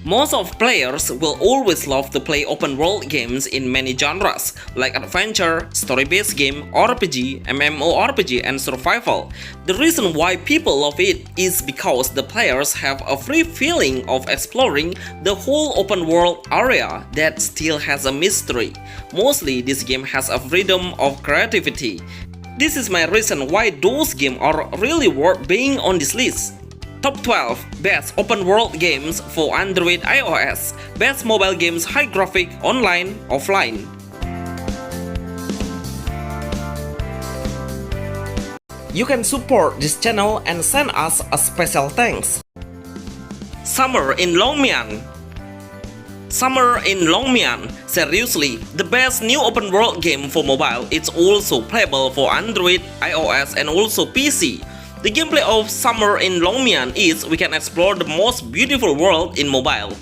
Most of players will always love to play open world games in many genres like adventure, story-based game, RPG, MMORPG, and survival. The reason why people love it is because the players have a free feeling of exploring the whole open world area that still has a mystery. Mostly this game has a freedom of creativity. This is my reason why those games are really worth being on this list. Top 12 Best Open World Games for Android iOS. Best Mobile Games High Graphic Online, Offline. You can support this channel and send us a special thanks. Summer in Longmian. Summer in Longmian. Seriously, the best new open world game for mobile. It's also playable for Android, iOS, and also PC. The gameplay of Summer in Longmian is we can explore the most beautiful world in mobile.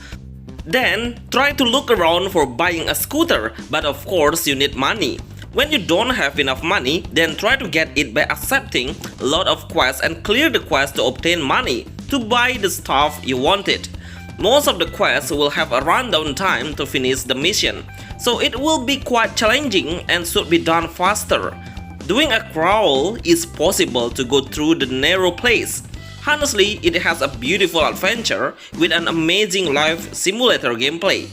Then, try to look around for buying a scooter, but of course you need money. When you don't have enough money, then try to get it by accepting a lot of quests and clear the quest to obtain money to buy the stuff you wanted. Most of the quests will have a rundown time to finish the mission, so it will be quite challenging and should be done faster. Doing a crawl is possible to go through the narrow place. Honestly, it has a beautiful adventure with an amazing life simulator gameplay.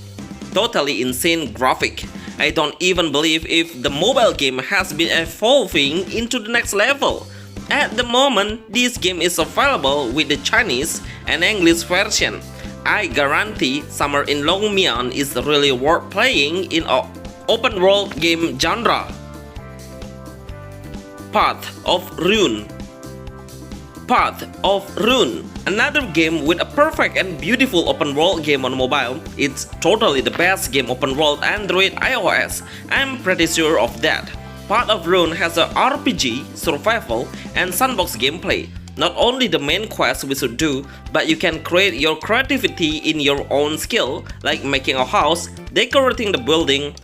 Totally insane graphic. I don't even believe if the mobile game has been evolving into the next level. At the moment, this game is available with the Chinese and English version. I guarantee Summer in Longmian is really worth playing in an open world game genre. Path of Rune. Path of Rune, another game with a perfect and beautiful open world game on mobile. It's totally the best game open world Android iOS. I'm pretty sure of that. Path of Rune has a RPG, survival, and sandbox gameplay. Not only the main quest we should do, but you can create your creativity in your own skill, like making a house, decorating the building,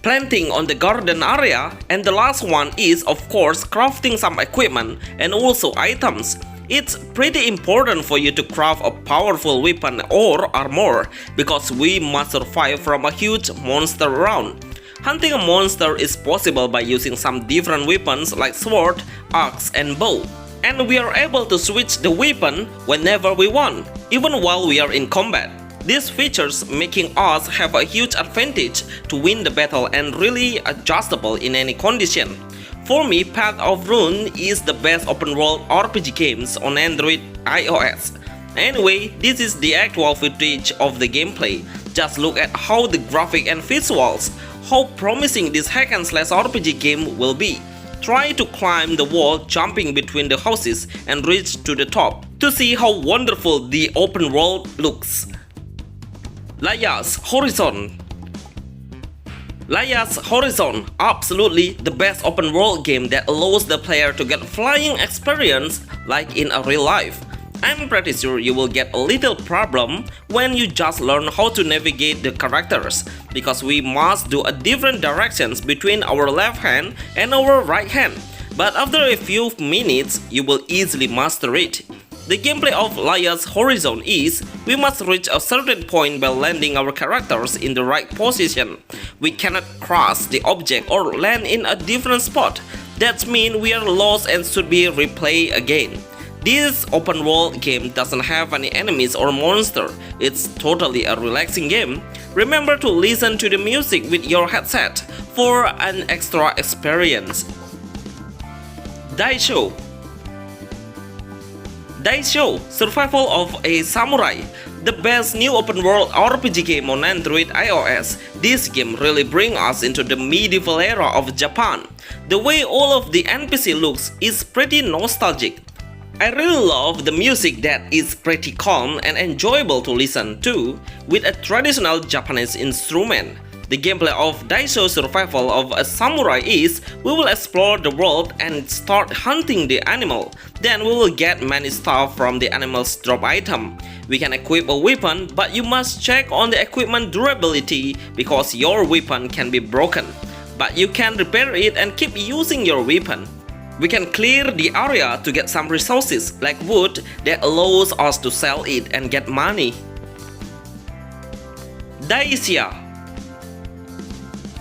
planting on the garden area, and the last one is of course crafting some equipment and also items. It's pretty important for you to craft a powerful weapon or armor because we must survive from a huge monster around. Hunting a monster is possible by using some different weapons like sword, axe, and bow. And we are able to switch the weapon whenever we want, even while we are in combat. These features making us have a huge advantage to win the battle and really adjustable in any condition. For me, Path of Rune is the best open world RPG games on Android iOS. Anyway, this is the actual footage of the gameplay. Just look at how the graphic and visuals, how promising this hack and slash RPG game will be. Try to climb the wall jumping between the houses and reach to the top to see how wonderful the open world looks. Laya's Horizon. Laya's Horizon, absolutely the best open world game that allows the player to get flying experience like in a real life. I'm pretty sure you will get a little problem when you just learn how to navigate the characters, because we must do a different directions between our left hand and our right hand. But after a few minutes, you will easily master it. The gameplay of Laya's Horizon is, we must reach a certain point by landing our characters in the right position. We cannot cross the object or land in a different spot. That means we are lost and should be replayed again. This open world game doesn't have any enemies or monster. It's totally a relaxing game. Remember to listen to the music with your headset for an extra experience. Daisho. Daisho, Survival of a Samurai, the best new open world RPG game on Android iOS. This game really brings us into the medieval era of Japan. The way all of the NPC looks is pretty nostalgic. I really love the music that is pretty calm and enjoyable to listen to with a traditional Japanese instrument. The gameplay of Daisho Survival of a Samurai is, we will explore the world and start hunting the animal. Then we will get many stuff from the animal's drop item. We can equip a weapon, but you must check on the equipment durability because your weapon can be broken. But you can repair it and keep using your weapon. We can clear the area to get some resources like wood that allows us to sell it and get money. Daisia.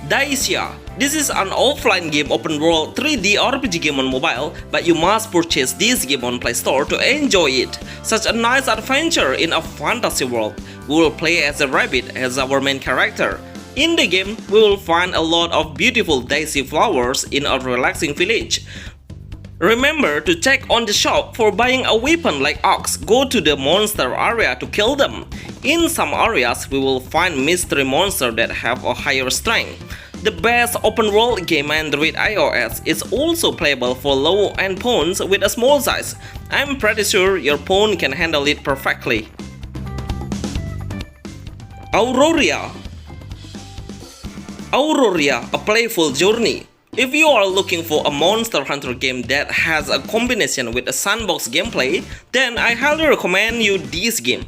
Daisia. This is an offline game open world 3D RPG game on mobile, but you must purchase this game on Play Store to enjoy it. Such a nice adventure in a fantasy world. We will play as a rabbit as our main character. In the game, we will find a lot of beautiful daisy flowers in a relaxing village. Remember to check on the shop for buying a weapon like axe. Go to the monster area to kill them. In some areas, we will find mystery monsters that have a higher strength. The best open world game Android iOS is also playable for low-end phones with a small size. I'm pretty sure your phone can handle it perfectly. Auroria. Auroria, a playful journey. If you are looking for a monster hunter game that has a combination with a sandbox gameplay, then I highly recommend you this game.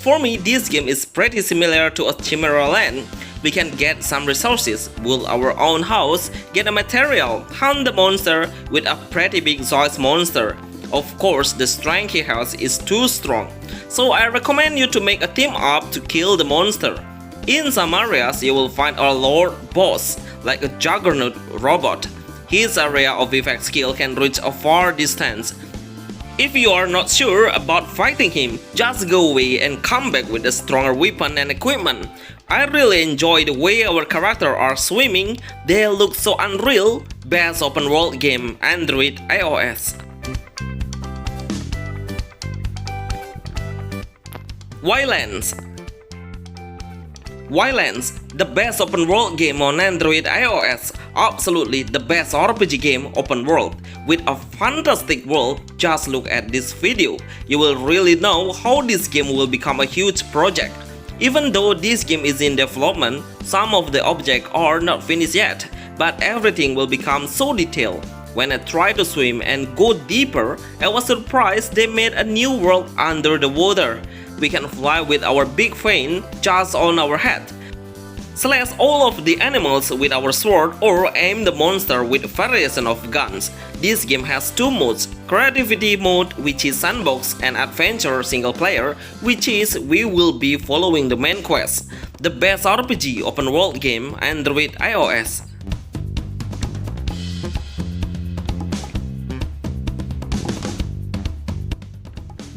For me, this game is pretty similar to a Chimera Land. We can get some resources, build our own house, get a material, hunt the monster with a pretty big size monster. Of course, the strength he has is too strong, so I recommend you to make a team up to kill the monster. In some areas, you will find a lord boss, like a juggernaut robot. His area of effect skill can reach a far distance. If you are not sure about fighting him, just go away and come back with a stronger weapon and equipment. I really enjoy the way our characters are swimming, they look so unreal. Best open world game Android iOS. Ylands. Ylands, the best open world game on Android iOS. Absolutely the best RPG game open world. With a fantastic world, just look at this video. You will really know how this game will become a huge project. Even though this game is in development, some of the objects are not finished yet, but everything will become so detailed. When I tried to swim and go deeper, I was surprised they made a new world under the water. We can fly with our big fin just on our head, slash all of the animals with our sword, or aim the monster with a variation of guns. This game has two modes: creativity mode, which is sandbox, and adventure single player, which is we will be following the main quest. The best RPG open world game Android iOS.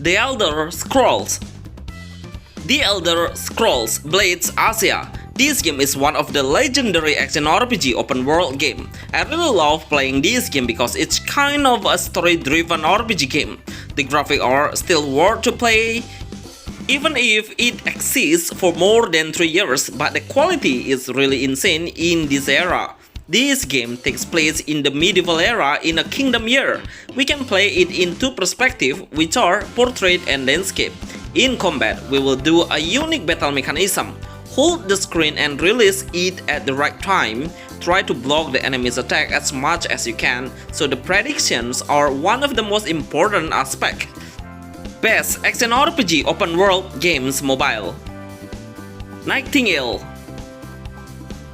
The Elder Scrolls. The Elder Scrolls Blades Asia. This game is one of the legendary action RPG open world game. I really love playing this game because it's kind of a story-driven RPG game. The graphics are still worth to play, even if it exists for more than 3 years, but the quality is really insane in this era. This game takes place in the medieval era in a kingdom year. We can play it in two perspectives, which are portrait and landscape. In combat, we will do a unique battle mechanism. Hold the screen and release it at the right time. Try to block the enemy's attack as much as you can, so the predictions are one of the most important aspects. Best action RPG open world games mobile. Nightingale.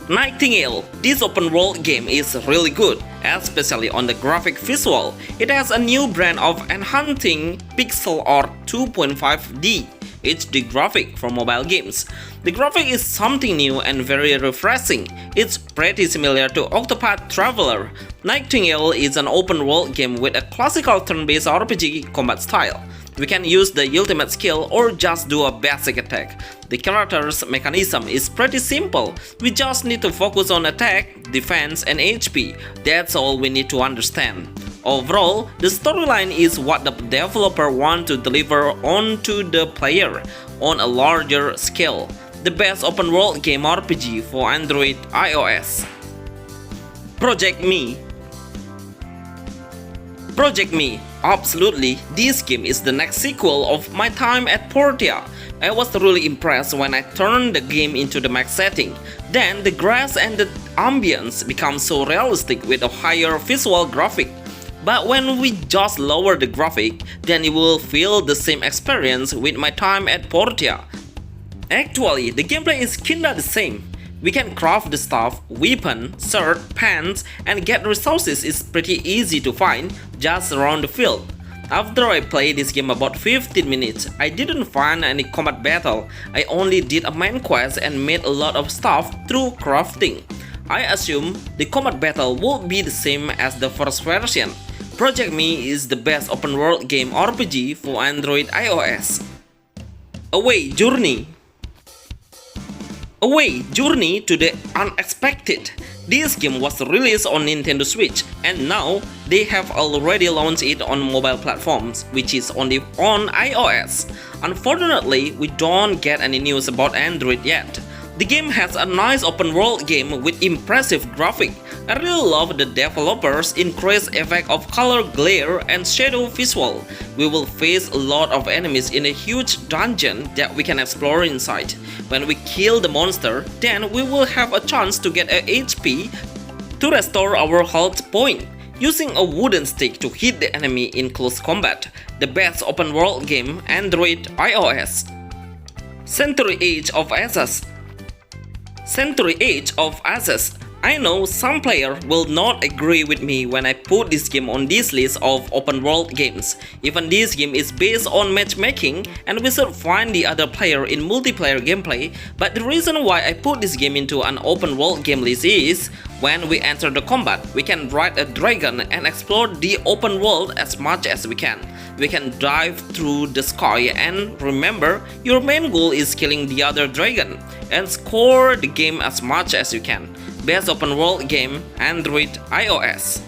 Nightingale. This open world game is really good, especially on the graphic visual. It has a new brand of enhancing pixel art 2.5D HD graphic for mobile games. The graphic is something new and very refreshing. It's pretty similar to Octopath Traveler. Nightingale is an open world game with a classical turn-based RPG combat style. We can use the ultimate skill or just do a basic attack. The character's mechanism is pretty simple. We just need to focus on attack, defense, and HP. That's all we need to understand. Overall, the storyline is what the developer wants to deliver onto the player on a larger scale. The best open world game RPG for Android iOS. Project Me. Project Me. Absolutely, this game is the next sequel of my time at Portia. I was really impressed when I turned the game into the max setting. Then the grass and the ambience become so realistic with a higher visual graphic. But when we just lower the graphic, then you will feel the same experience with my time at Portia. Actually, the gameplay is kinda the same. We can craft the stuff, weapon, shirt, pants, and get resources is pretty easy to find just around the field. After I played this game about 15 minutes, I didn't find any combat battle. I only did a main quest and made a lot of stuff through crafting. I assume the combat battle will be the same as the first version. Project Me is the best open world game RPG for Android iOS. Away Journey to the Unexpected. This game was released on Nintendo Switch and now they have already launched it on mobile platforms, which is only on iOS. Unfortunately, we don't get any news about Android yet. The game has a nice open world game with impressive graphics. I really love the developers' increased effect of color glare and shadow visual. We will face a lot of enemies in a huge dungeon that we can explore inside. When we kill the monster, then we will have a chance to get a HP to restore our health point, using a wooden stick to hit the enemy in close combat. The best open world game, Android iOS. Century Age of Ashes. I know some players will not agree with me when I put this game on this list of open world games. Even this game is based on matchmaking and we should find the other player in multiplayer gameplay, but the reason why I put this game into an open world game list is when we enter the combat, we can ride a dragon and explore the open world as much as we can. We can dive through the sky and remember, your main goal is killing the other dragon and score the game as much as you can. Best open world game, Android iOS.